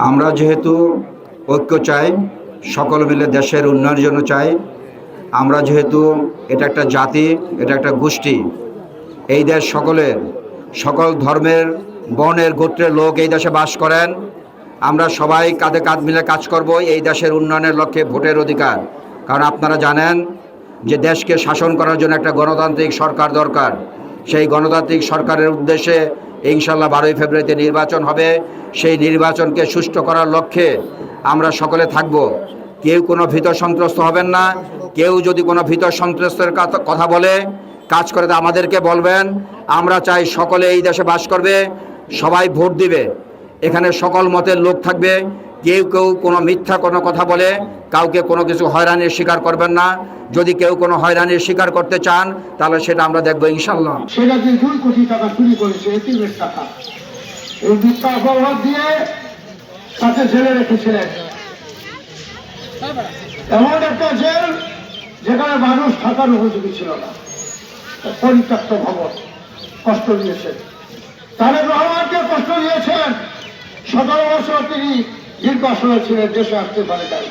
আমরা যেহেতু ঐক্য চাই, সকল মিলে দেশের উন্নয়নের জন্য চাই, আমরা যেহেতু এটা একটা জাতি, এটা একটা গোষ্ঠী, এই দেশ সকলের, সকল ধর্মের, বর্ণের, গোত্রের লোক এই দেশে বাস করেন। আমরা সবাই কাঁধে কাঁধ মিলে কাজ করব এই দেশের উন্নয়নের লক্ষ্যে। ভোটের অধিকার, কারণ আপনারা জানেন যে দেশকে শাসন করার জন্য একটা গণতান্ত্রিক সরকার দরকার। সেই গণতান্ত্রিক সরকারের উদ্দেশ্যে ইনশাল্লাহ 12ই ফেব্রুয়ারিতে নির্বাচন হবে। সেই নির্বাচনকে সুষ্ঠু করার লক্ষ্যে আমরা সকলে থাকব। কেউ কোনো ভীত সন্ত্রস্ত হবেন না। কেউ যদি কোনো ভীত সন্ত্রস্তের কথা বলে, কাজ করে, তা আমাদেরকে বলবেন। আমরা চাই সকলে এই দেশে বাস করবে, সবাই ভোট দিবে, এখানে সকল মতের লোক থাকবে। কেউ কোনো মিথ্যা কোনো কথা বলে কাউকে কোনো কিছু হয়রানির শিকার করবেন না। যদি কেউ কোনো হয়রানির শিকার করতে চান তাহলে সেটা আমরা দেখবো ইনশাল্লাহ। সেটা যে 2 কোটি টাকা চুরি করেছে, এতিমের টাকা, এই মিথ্যা অপবাদ দিয়ে তাকে জেলে রেখেছিলেন। এমন একটা জেল যেখানে মানুষ থাকার উপযোগী ছিল না, পরিত্যক্ত ভবন। কষ্ট দিয়েছেন, তারেক রহমানকে কষ্ট দিয়েছেন। 17 বছর তিনি নির্বাসনে ছিলেন, দেশে আসতে পারে নাই।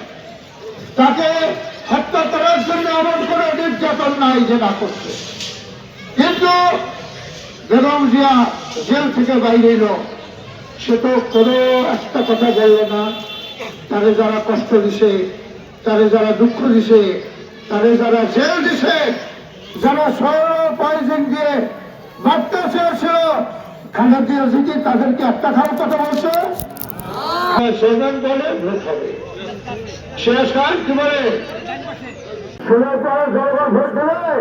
তাকে হত্যা করার জন্য এমন কোনো নির্যাতন নাই যে না করছে। কিন্তু বেগম জিয়া জেল থেকে বাইরে এলো, সে তো কোনো একটা কথা বলল না। তারে যারা কষ্ট দিছে, তারে যারা দুঃখ দিছে, তারে যারা জেল দিছে, যারা পয়জন দিয়ে মারতে চেয়েছিল, খালেদা জিয়া যদি তাদেরকে একটা খাওয়ার কথা বলছে, সেখান বলে ভোট হবে। শেষ খান কি বলে, জনগণ ভোট দেবে।